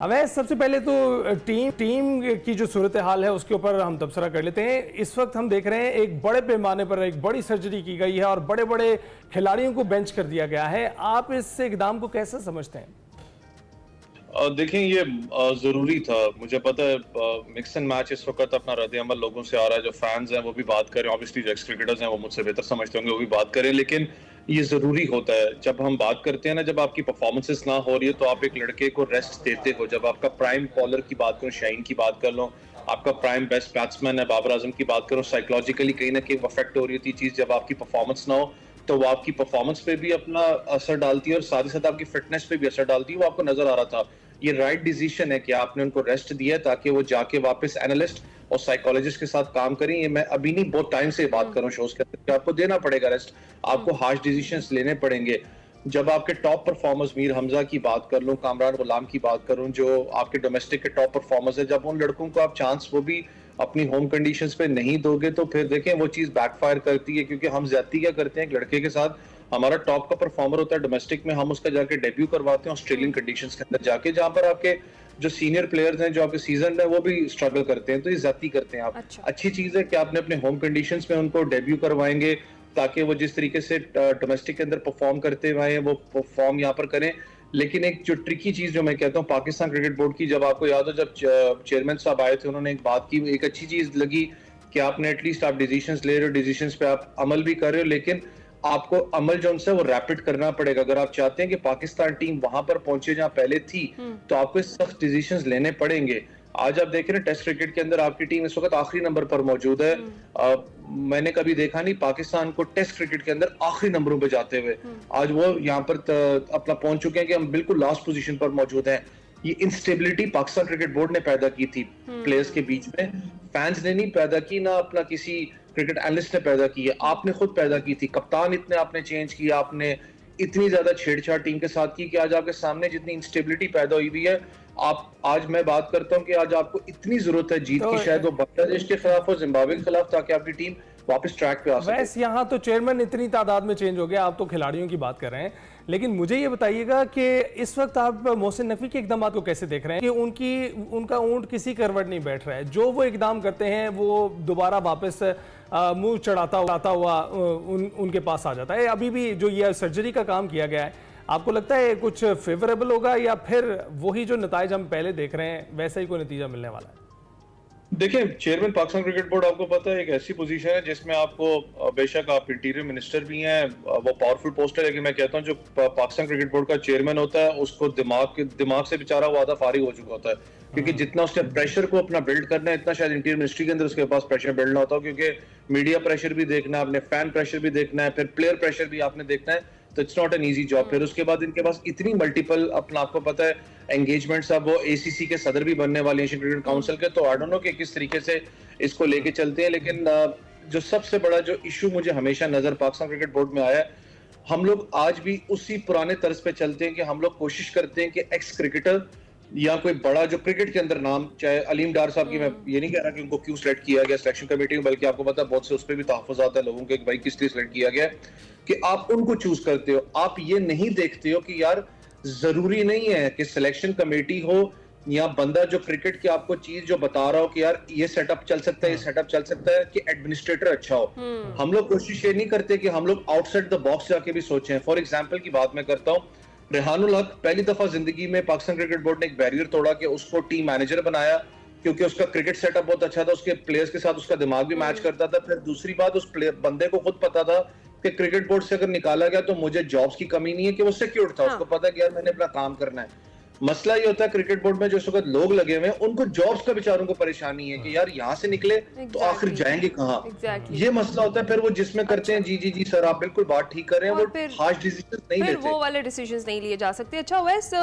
अवैस, सबसे पहले तो टीम की जो सूरत हाल है उसके ऊपर हम तबसरा कर लेते हैं। इस वक्त हम देख रहे हैं एक बड़े पैमाने पर एक बड़ी सर्जरी की गई है और बड़े बड़े खिलाड़ियों को बेंच कर दिया गया है। आप इस इकदाम को कैसे समझते हैं? देखें, ये ज़रूरी था। मुझे पता है मिक्स एंड मैच इस वक्त अपना रद्द-ए-अमल लोगों से आ रहा है। जो फैंस हैं वो भी बात करें, ऑब्वियसली जो एक्स क्रिकेटर्स हैं वो मुझसे बेहतर समझते होंगे, वो भी बात करें, लेकिन ये ज़रूरी होता है। जब हम बात करते हैं ना, जब आपकी परफॉर्मेंसेस ना हो रही है तो आप एक लड़के को रेस्ट देते हो। जब आपका प्राइम बॉलर की बात करूं, शाहीन की बात कर लो, आपका प्राइम बेस्ट बैट्समैन है बाबर आजम की बात करो, साइकोलॉजिकली कहीं ना कहीं अफेक्ट हो रही थी चीज़। जब आपकी परफॉर्मेंस ना हो तो वो आपकी परफॉर्मेंस पे भी अपना असर डालती है और साथ ही साथ आपकी फिटनेस पे भी असर डालती है। वो आपको नजर आ रहा था। ये राइट डिसीजन है कि आपने उनको रेस्ट दिया ताकि वो जाके वापस एनालिस्ट और साइकोलॉजिस्ट के साथ काम करें। ये मैं अभी नहीं, बहुत टाइम से बात कर रहा हूँ शोज के अंदर कि आपको देना पड़ेगा रेस्ट, आपको हार्श डिसीजंस लेने पड़ेंगे। जब आपके टॉप परफॉर्मर्स, मीर हमजा की बात कर लूं, कामरान गुलाम की बात करूं, जो आपके डोमेस्टिक के टॉप परफॉर्मर्स है, जब उन लड़कों को आप चांस वो भी अपनी होम कंडीशंस पे नहीं दोगे तो फिर देखें वो चीज बैकफायर करती है। क्योंकि हम ज्यादती क्या करते हैं, एक लड़के के साथ हमारा टॉप का परफॉर्मर होता है डोमेस्टिक में, हम उसका जाके डेब्यू करवाते हैं ऑस्ट्रेलियन कंडीशंस के अंदर जाके, जहां पर आपके जो सीनियर प्लेयर्स हैं, जो आपके सीजन है, वो भी स्ट्रगल करते हैं। तो ये ज्यादती करते हैं आप। अच्छा। अच्छी चीज है कि आपने अपने होम कंडीशंस में उनको डेब्यू करवाएंगे ताकि वो जिस तरीके से डोमेस्टिक के अंदर परफॉर्म करते हुए हैं वो परफॉर्म यहाँ पर करें। लेकिन एक जो ट्रिकी चीज जो मैं कहता हूँ पाकिस्तान क्रिकेट बोर्ड की, जब आपको याद हो जब चेयरमैन साहब आए थे, उन्होंने एक बात की, एक अच्छी चीज लगी कि आपने एटलीस्ट आप डिसीजंस ले रहे हो, डिसीजंस पे आप अमल भी कर रहे हो, लेकिन आपको अमल जो है वो रैपिड करना पड़ेगा। अगर आप चाहते हैं कि पाकिस्तान टीम वहां पर पहुंचे जहां पहले थी तो आपको सख्त डिसीजंस लेने पड़ेंगे। आज आप देख रहे हैं टेस्ट क्रिकेट के अंदर आपकी टीम इस वक्त आखिरी नंबर पर मौजूद है। मैंने कभी देखा नहीं पाकिस्तान को टेस्ट क्रिकेट के अंदर आखिरी नंबरों पे जाते हुए। आज वो यहाँ पर अपना पहुंच चुके हैं कि हम बिल्कुल लास्ट पोजीशन पर मौजूद हैं। ये इंस्टेबिलिटी पाकिस्तान क्रिकेट बोर्ड ने पैदा की थी प्लेयर्स के बीच में, फैंस ने नहीं पैदा की, ना अपना किसी क्रिकेट एनालिस्ट ने पैदा की है, आपने खुद पैदा की थी। कप्तान इतने आपने चेंज किया, आपने इतनी ज्यादा छेड़छाड़ टीम के साथ की कि आज आपके सामने जितनी इंस्टेबिलिटी पैदा हुई हुई है। आप आज मैं बात करता हूं कि आज आपको इतनी जरूरत है जीत की, शायद वो बांग्लादेश के खिलाफ और जिम्बाब्वे के खिलाफ, ताकि आपकी टीम वापस ट्रैक पे आ सके। वैसे यहाँ तो चेयरमैन इतनी तादाद में चेंज हो गया, आप तो खिलाड़ियों की बात कर रहे हैं, लेकिन मुझे ये बताइएगा कि इस वक्त आप मोहसिन नकवी के इकदाम को कैसे देख रहे हैं कि उनका ऊंट किसी करवट नहीं बैठ रहा है। जो वो इकदाम करते हैं वो दोबारा वापस मुंह चढ़ाता हुआ उनके पास आ जाता है। अभी भी जो ये सर्जरी का काम किया गया है, आपको लगता है कुछ फेवरेबल होगा या फिर वही जो नतीजा हम पहले देख रहे हैं वैसा ही कोई नतीजा मिलने वाला है? देखिए, चेयरमैन पाकिस्तान क्रिकेट बोर्ड आपको पता है एक ऐसी पोजीशन है जिसमें आपको बेशक आप इंटीरियर मिनिस्टर भी हैं, वो पावरफुल पोस्ट है, लेकिन मैं कहता हूं जो पाकिस्तान क्रिकेट बोर्ड का चेयरमैन होता है उसको दिमाग से बेचारा वो आधा फारिग हो चुका होता है। क्योंकि जितना उसने प्रेशर को अपना बिल्ड करना है, इतना शायद इंटीरियर मिनिस्ट्री के अंदर उसके पास प्रेशर बिल्ड ना होता हो। क्योंकि मीडिया प्रेशर भी देखना है आपने, फैन प्रेशर भी देखना है, फिर प्लेयर प्रेशर भी आपने देखना है, तो it's not an easy job. फिर उसके बाद इनके पास इतनी मल्टीपल अपना आपको पता है एंगेजमेंट्स, अब वो एसीसी के सदर भी बनने वाले एशियन क्रिकेट काउंसिल के, तो आई डोंट नो कि किस तरीके से इसको लेके चलते हैं। लेकिन जो सबसे बड़ा जो इशू मुझे हमेशा नजर पाकिस्तान क्रिकेट बोर्ड में आया है, हम लोग आज भी उसी पुराने तर्ज पे चलते हैं कि हम लोग कोशिश करते हैं कि एक्स क्रिकेटर या कोई बड़ा जो क्रिकेट के अंदर नाम, चाहे अलीम डार साहब की, मैं ये नहीं कह रहा कि उनको क्यों सिलेक्ट किया गया सिलेक्शन कमेटी में, बल्कि आपको पता है बहुत से उस पर भी तहफ़्फ़ुज़ात है लोगों के भाई किस लिए सिलेक्ट किया गया, कि आप उनको चूज करते हो। आप ये नहीं देखते हो कि यार जरूरी नहीं है कि सिलेक्शन कमेटी हो या बंदा जो क्रिकेट की आपको चीज जो बता रहा हो कि यार ये सेटअप चल सकता है, ये सेटअप चल सकता है, कि एडमिनिस्ट्रेटर अच्छा हो। हम लोग कोशिश ये नहीं करते कि हम लोग आउटसाइड द बॉक्स जाके भी सोचें। फॉर एग्जाम्पल की बात मैं करता हूँ, रेहानुल हक पहली दफा जिंदगी में पाकिस्तान क्रिकेट बोर्ड ने एक बैरियर तोड़ा कि उसको टीम मैनेजर बनाया, क्योंकि उसका क्रिकेट सेटअप बहुत अच्छा था, उसके प्लेयर्स के साथ उसका दिमाग भी मैच करता था। फिर दूसरी बात, उस बंदे को खुद पता था कि क्रिकेट बोर्ड से अगर निकाला गया तो मुझे जॉब्स की कमी नहीं है, कि वो सिक्योर था। उसको पता है कि यार मैंने अपना काम करना है। मसला ये होता है क्रिकेट बोर्ड में जो इस वक्त लोग लगे हुए हैं उनको जॉब्स का बेचारों को परेशानी है कि यार यहाँ से निकले तो आखिर जाएंगे कहाँ। ये मसला होता है। फिर वो जिसमें करते हैं जी सर आप बिल्कुल बात ठीक कर रहे हैं, वो हार्श डिसीजंस नहीं लेते, वो वाले डिसीजंस नहीं लिए जा सकते। अच्छा वैसे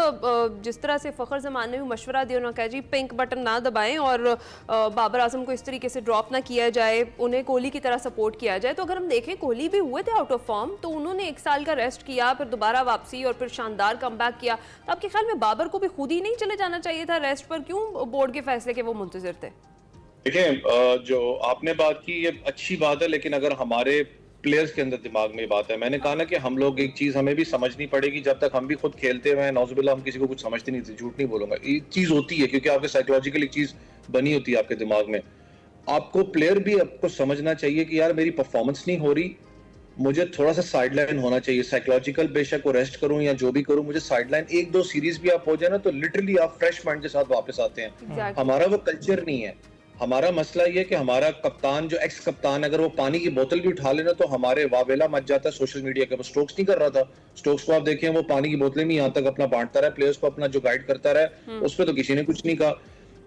जिस तरह से फखर जमान ने भी मशवरा दिया, उन्होंने कहा जी पिंक बटन ना दबाएं और बाबर आजम को इस तरीके से ड्रॉप ना किया जाए, उन्हें कोहली की तरह सपोर्ट किया जाए। तो अगर हम देखें कोहली भी हुए थे आउट ऑफ फॉर्म, तो उन्होंने 1 साल का रेस्ट किया, फिर दोबारा वापसी और फिर शानदार कमबैक किया। तो आपके ख्याल में बाबर को भी खुद ही नहीं चले जाना चाहिए था रेस्ट पर? क्यों बोर्ड के फैसले के वो मुंतजिर थे? देखिए, जो आपने बात की ये अच्छी बात है, लेकिन अगर हमारे प्लेयर्स के अंदर दिमाग में ये बात है। मैंने कहा ना कि हम लोग एक चीज हमें भी समझनी पड़ेगी, जब तक हम भी खुद खेलते हुए नौजुबिल्ला हम किसी को कुछ समझते नहीं थे, झूठ नहीं बोलूंगा, ये चीज होती है क्योंकि आपके साइकोलॉजिकल एक चीज बनी होती है आपके दिमाग में। आपको प्लेयर भी आपको समझना चाहिए कि यार मेरी परफॉर्मेंस नहीं हो रही, मुझे थोड़ा सा साइडलाइन होना चाहिए, साइकोलॉजिकल बेशक वो रेस्ट करूं या जो भी करूं, मुझे साइडलाइन 1-2 सीरीज भी आप हो जाए ना तो लिटरली आप फ्रेश माइंड के साथ वापस आते हैं। Exactly. हमारा वो कल्चर नहीं है। हमारा मसला ये है कि हमारा कप्तान जो एक्स कप्तान अगर वो पानी की बोतल भी उठा लेना तो हमारे वावेला मच जाता है सोशल मीडिया के। वो स्टोक्स नहीं कर रहा था, स्टोक्स को आप देखें वो पानी की बोतलें भी यहाँ तक अपना बांटता रहा, प्लेयर्स को अपना जो गाइड करता रहा, उस पर तो किसी ने कुछ नहीं कहा।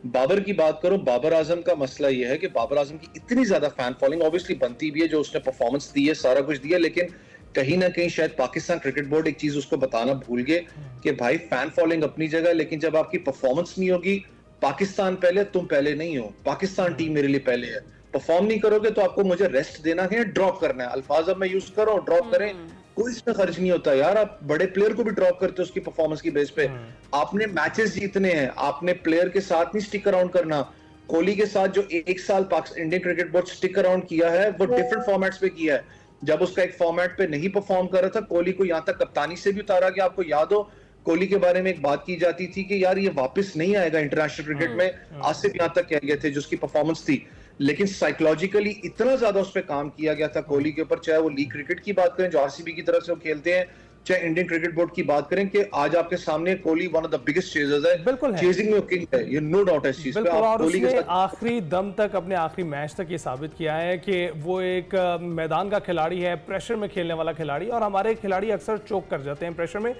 बाबर की बात करो, बाबर आजम का मसला ये है कि बाबर आजम की इतनी ज्यादा फैन फॉलोइंग ऑब्वियसली बनती भी है, जो उसने परफॉर्मेंस दी है, सारा कुछ दिया, लेकिन कहीं ना कहीं शायद पाकिस्तान क्रिकेट बोर्ड एक चीज उसको बताना भूल गए कि भाई फैन फॉलोइंग अपनी जगह, लेकिन जब आपकी परफॉर्मेंस नहीं होगी, पाकिस्तान पहले, तुम पहले नहीं हो, पाकिस्तान टीम मेरे लिए पहले है। परफॉर्म नहीं करोगे तो आपको मुझे रेस्ट देना है, ड्रॉप करना है। अल्फाज अब मैं यूज कर रहा हूँ, ड्रॉप करें, कोई इसमें खर्च नहीं होता यार। आप बड़े प्लेयर को भी ड्रॉप करते हो उसकी परफॉर्मेंस की बेस पे। आपने मैचेस जीतने हैं, आपने प्लेयर के साथ नहीं स्टिक अराउंड करना। कोहली के साथ जो 1 साल Indian cricket board stick around किया है वो डिफरेंट फॉर्मेट्स पे किया है। जब उसका एक फॉर्मेट पे नहीं परफॉर्म कर रहा था, कोहली को यहाँ तक कप्तानी से भी उतारा गया। आपको याद हो कोहली के बारे में एक बात की जाती थी कि यार ये वापस नहीं आएगा इंटरनेशनल क्रिकेट में, आसिफ यहाँ तक कह गए थे जो उसकी परफॉर्मेंस थी, लेकिन साइकोलॉजिकली इतना ज्यादा उस पर काम किया गया था कोहली के ऊपर। चाहे वो लीग क्रिकेट की बात करें जो आरसीबी की तरफ से वो खेलते हैं, चाहे इंडियन क्रिकेट बोर्ड की बात करें कि आज आपके सामने Kohli one of the biggest chasers है, बिल्कुल है, चेजिंग में किंग है, ये नो डाउट है इस चीज पे। बिल्कुल, और कोहली के उसने साथ आखिरी दम तक, अपने आखिरी मैच तक ये साबित किया है कि वो एक मैदान का खिलाड़ी है, प्रेशर में खेलने वाला खिलाड़ी, और हमारे खिलाड़ी अक्सर चोक कर जाते हैं प्रेशर में।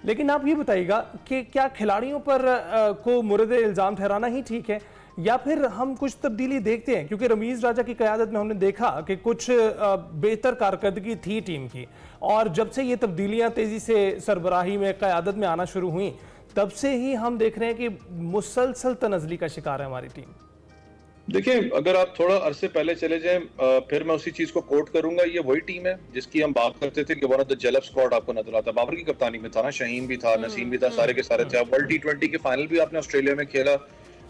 लेकिन आप ये बताइएगा कि क्या खिलाड़ियों पर को मुर्द इल्ज़ाम ठहराना ही ठीक है, या फिर हम कुछ तब्दीली देखते हैं? क्योंकि रमीज राजा की क़यादत में हमने देखा कि कुछ बेहतर कारकर्दगी थी टीम की, और जब से ये तब्दीलियां तेज़ी से सरबराही में क़यादत में आना शुरू हुई, तब से ही हम देख रहे हैं कि मुसलसल तनज़ली का शिकार है हमारी टीम। देखिए, अगर आप थोड़ा अरसे पहले चले जाएं, फिर मैं उसी चीज को कोट करूंगा। ये वही टीम है जिसकी हम बात करते थे कि वन ऑफ द जेलफ स्क्वाड आपको नजर आता। बाबर की कप्तानी में था ना, शाहीन भी था, नसीम भी था, सारे के सारे थे। वर्ल्ड टी20 के फाइनल भी आपने ऑस्ट्रेलिया में खेला,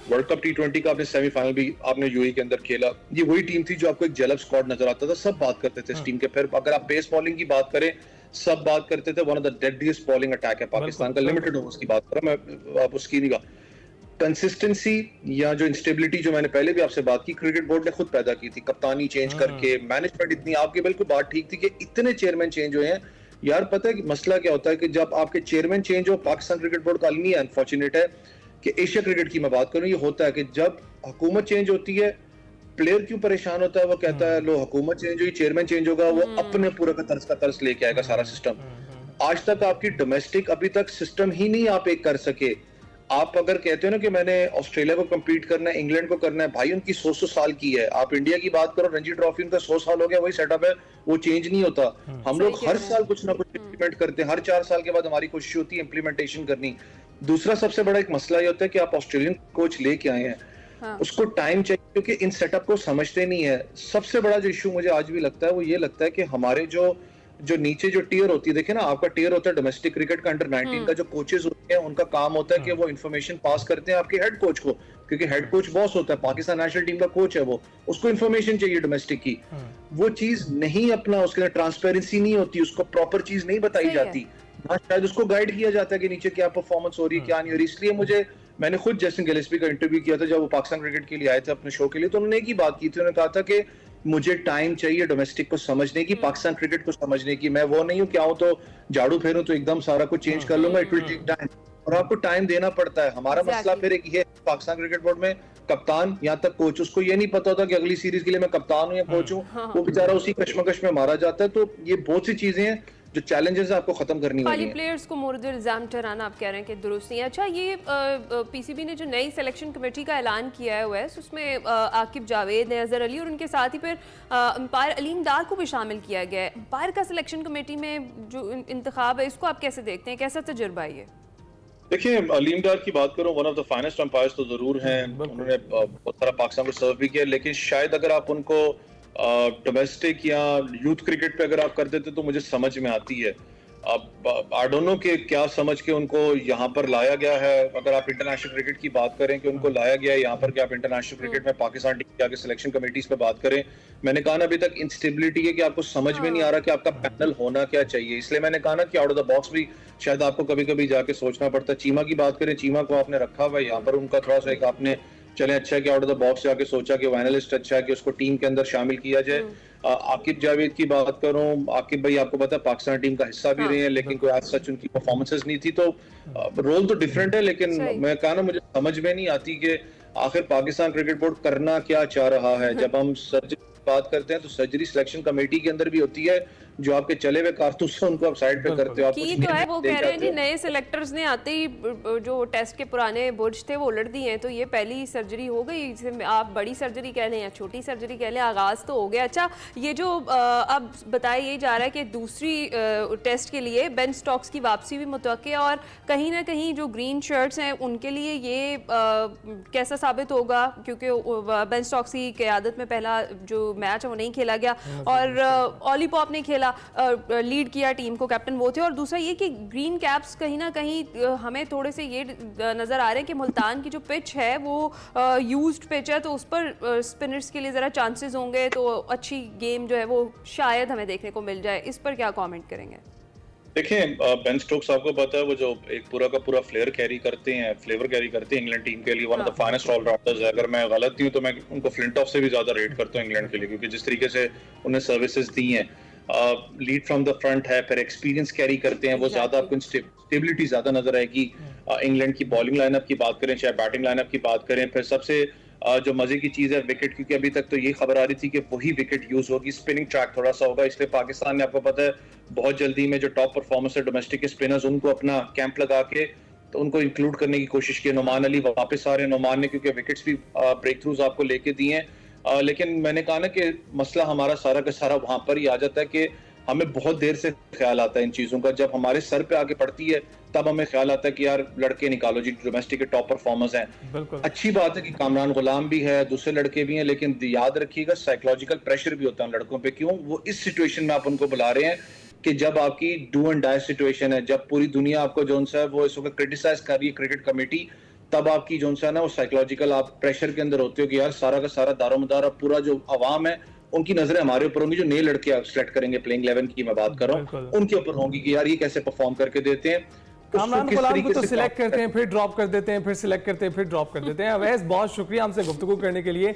वर्ल्ड कप टी20 का आपने सेमीफाइनल भी आपने यूएई के अंदर खेला। ये वही टीम थी जो आपको एक जेलफ स्क्वाड नजर आता था। सब बात करते थे इस टीम के। फिर अगर आप पेस बॉलिंग की बात करें, सब बात करते थे one of the deadliest bowling attack है पाकिस्तान का। लिमिटेड ओवर्स की बात कर रहा हूं मैं, आप उसकी नहीं कहा। कंसिस्टेंसी या जो इंस्टेबिलिटी जो मैंने पहले भी आपसे बात की, क्रिकेट बोर्ड ने खुद पैदा की थी, कप्तानी चेंज करके, मैनेजमेंट इतनी, आपकी बिल्कुल बात ठीक थी कि इतने चेयरमैन चेंज हुए हैं यार। पता है कि मसला क्या होता है कि जब आपके चेयरमैन चेंज हो, पाकिस्तान क्रिकेट बोर्ड का अलमी है, अनफॉर्चुनेट है कि एशिया क्रिकेट की मैं बात करूं, ये होता है कि जब हुकूमत चेंज होती है, प्लेयर क्यों परेशान होता है, वो कहता है लो हुकूमत चेंज हुई, चेयरमैन चेंज होगा, वो अपने पूरा का तर्स लेके आएगा सारा सिस्टम। आज तक आपकी डोमेस्टिक अभी तक सिस्टम ही नहीं आप एक कर सके। आप अगर कहते हो ना कि मैंने ऑस्ट्रेलिया को कम्पीट करना है, इंग्लैंड को करना है, भाई उनकी 100 साल की है। आप इंडिया की बात करो, रणजी ट्रॉफी उनका 100 साल हो गया, वही सेटअप है, वो चेंज नहीं होता। हम लोग हर साल कुछ ना कुछ इम्प्लीमेंट करते हैं, हर 4 साल के बाद हमारी कोशिश होती है इम्प्लीमेंटेशन करनी। दूसरा सबसे बड़ा एक मसला ये होता है कि आप ऑस्ट्रेलियन कोच लेके आए हैं, उसको टाइम चाहिए क्योंकि इन सेटअप को समझते नहीं है। सबसे बड़ा जो इशू मुझे आज भी लगता है वो ये लगता है कि हमारे जो नीचे जो टीयर होती है, देखिए ना, आपका टीयर होता है डोमेस्टिक क्रिकेट का अंडर 19 का, जो कोचेस होते हैं उनका काम होता है कि वो इन्फॉर्मेशन पास करते हैं आपके हेड कोच को, क्योंकि हेड कोच बॉस होता है, पाकिस्तान नेशनल टीम का कोच है वो, उसको इन्फॉर्मेशन चाहिए डोमेस्टिक की। वो चीज नहीं, अपना उसके अंदर ट्रांसपेरेंसी नहीं होती, उसको प्रॉपर चीज नहीं बताई जाती, हाँ शायद उसको गाइड किया जाता है कि नीचे क्या परफॉर्मेंस हो रही है, क्या नहीं हो रही। इसलिए मैंने खुद जैसन गिलेस्पी का इंटरव्यू किया था जब वो पाकिस्तान क्रिकेट के लिए आए थे अपने शो के लिए, तो उन्होंने एक ही बात की थी, उन्होंने कहा था कि मुझे टाइम चाहिए डोमेस्टिक को समझने की, पाकिस्तान क्रिकेट को समझने की। मैं वो नहीं हूँ कि आऊं तो झाड़ू फेरूं तो एकदम सारा कुछ चेंज कर लूंगा, इट विल टेक टाइम, और आपको टाइम देना पड़ता है। हमारा मसला फिर एक ये पाकिस्तान क्रिकेट बोर्ड में, कप्तान यहाँ तक कोच, उसको ये नहीं पता होता कि अगली सीरीज के लिए मैं कप्तान हूँ या कोच हूँ, वो बेचारा उसी कश्मकश में मारा जाता है। तो ये बहुत सी चीजें हैं जो चैलेंजेस आपको खत्म करनी होगी। खाली प्लेयर्स को मुर्द इल्ज़ाम ठहराना आप कह रहे हैं कि दुरुस्त नहीं है। अच्छा, ये पीसीबी ने जो नई सिलेक्शन कमेटी का ऐलान किया है ओवैस, उसमें आकिब जावेद है, अजहर अली, और उनके साथ ही फिर अंपायर अलीम डार को भी शामिल किया गया है। अंपायर का सिलेक्शन कमेटी में जो इंतखाब है, इसको आप कैसे देखते हैं, कैसा तजुर्बा है ये? देखिए, अलीम डार की बात करूं, one of the finest umpires तो जरूर हैं, उन्होंने बहुत सारा पाकिस्तान को सर्व भी किया, लेकिन शायद अगर आप उनको डोमेस्टिक या यूथ क्रिकेट पे अगर आप कर देते तो मुझे समझ में आती है। अब आई डोंट नो कि क्या समझ के उनको यहाँ पर लाया गया है। अगर आप इंटरनेशनल क्रिकेट की बात करें कि उनको लाया गया है यहाँ पर, कि आप इंटरनेशनल क्रिकेट में पाकिस्तान टीम के आगे सिलेक्शन कमेटीज पे बात करें, मैंने कहा ना अभी तक इंस्टेबिलिटी है कि आपको समझ में नहीं आ रहा कि आपका पैनल होना क्या चाहिए। इसलिए मैंने कहा ना कि आउट ऑफ द बॉक्स भी शायद आपको कभी कभी जाके सोचना पड़ता है। चीमा की बात करें, चीमा को आपने रखा हुआ है यहाँ पर, उनका थोड़ा सा एक आपने चले अच्छा है कि आउट ऑफ द बॉक्स जाके सोचा कि वो एनालिस्ट अच्छा है कि उसको टीम के अंदर शामिल किया जाए। आकिब जावेद की बात करूं, आकिब भाई आपको पता है पाकिस्तान टीम का हिस्सा भी रहे हैं, लेकिन कोई आज सच उनकी परफॉर्मेंसेस नहीं थी, तो रोल तो डिफरेंट है। लेकिन मैं कहा ना मुझे समझ में नहीं आती कि आखिर पाकिस्तान क्रिकेट बोर्ड करना क्या चाह रहा है। जब हम सर्जरी की बात करते हैं तो सर्जरी सिलेक्शन कमेटी के अंदर भी होती है, जो आपके चले हुए कारतूस हैं उनको आप साइड पे करते हो। आप की तो है, वो कह रहे हैं जी नए सिलेक्टर्स ने आते ही जो टेस्ट के पुराने बुर्ज थे वो उलट दिए हैं, तो ये पहली सर्जरी हो गई। इसे आप बड़ी सर्जरी कह लें या छोटी सर्जरी कह लें, आगाज तो हो गया। अच्छा, ये जो अब बताया ये जा रहा है कि दूसरी टेस्ट के लिए बेन स्टोक्स की वापसी भी मुतवक्के है, और कहीं ना कहीं जो ग्रीन शर्ट्स हैं उनके लिए ये कैसा साबित होगा, क्योंकि बेन स्टोक्स की क़यादत में पहला जो मैच है वो नहीं खेला गया, और ऑली पॉप ने खेला, लीड किया टीम को, कैप्टन वो थे। और दूसरा ये कि ग्रीन कैप्स कहीं ना कहीं हमें थोड़े से ये नज़र आ रहे हैं कि मुल्तान की जो पिच है वो यूज्ड पिच है, तो उस पर स्पिनर्स के लिए ज़रा चांसेस होंगे, तो अच्छी गेम जो है वो शायद हमें देखने को मिल जाए। इस पर क्या कमेंट करेंगे? देखें, बेन स्टोक्स आपको पता है वो जो एक पूरा का पूरा फ्लेवर कैरी करते हैं, फ्लेवर कैरी करते हैं इंग्लैंड टीम के लिए, one of the finest allrounders है। अगर मैं गलत नहीं हूं तो मैं उनको फ्लिंटॉफ से भी ज्यादा रेट करता हूं इंग्लैंड के लिए, क्योंकि जिस तरीके से उन्हें सर्विसेज दी हैं, लीड फ्रॉम द फ्रंट है, फिर एक्सपीरियंस कैरी करते हैं, वो ज्यादा आपको स्टेबिलिटी ज्यादा नजर आएगी। इंग्लैंड की बॉलिंग लाइनअप की बात करें चाहे बैटिंग लाइनअप की बात करें, फिर सबसे जो मजे की चीज है विकेट, क्योंकि अभी तक तो ये खबर आ रही थी कि वही विकेट यूज होगी, स्पिनिंग ट्रैक थोड़ा सा होगा। इसलिए पाकिस्तान ने आपको पता है बहुत जल्दी में जो टॉप परफॉर्मर्स है डोमेस्टिक के स्पिनर्स, उनको अपना कैंप लगा के तो उनको इंक्लूड करने की कोशिश की। नोमान अली वापस आ रहे हैं, नोमान ने क्योंकि विकेट्स भी ब्रेक थ्रूज आपको लेके दिए हैं। लेकिन मैंने कहा ना कि मसला हमारा सारा का सारा वहां पर ही आ जाता है कि हमें बहुत देर से ख्याल आता है इन चीजों का, जब हमारे सर पे आके पड़ती है तब हमें ख्याल आता है कि यार लड़के निकालो जी, डोमेस्टिक के टॉप परफॉर्मर्स हैं। अच्छी बात है कि कामरान गुलाम भी है, दूसरे लड़के भी हैं, लेकिन याद रखिएगा साइकोलॉजिकल प्रेशर भी होता है लड़कों पे। क्यों? वो इस सिचुएशन में आप उनको बुला रहे हैं कि जब आपकी डू एंड डाई सिचुएशन है, जब पूरी दुनिया आपको जोन सा है वो इस वक्त क्रिटिसाइज कर रही है क्रिकेट कमेटी, तब आपकी जोन सा है ना वो साइकोलॉजिकल आप प्रेशर के अंदर होते हो कि यार सारा का सारा दारोमदार पूरा जो अवाम है उनकी नजरें हमारे ऊपर होंगी, जो नए लड़के आप सिलेक्ट करेंगे प्लेइंग 11 की मैं बात कर रहा हूँ, उनके ऊपर होंगी कि यार ये कैसे परफॉर्म करके देते हैं। कामरान गुलाम को तो सिलेक्ट करते हैं, फिर ड्रॉप कर देते हैं, फिर सिलेक्ट करते हैं, फिर ड्रॉप कर देते हैं। अवैस, बहुत शुक्रिया हमसे गुफ्तगू करने के लिए।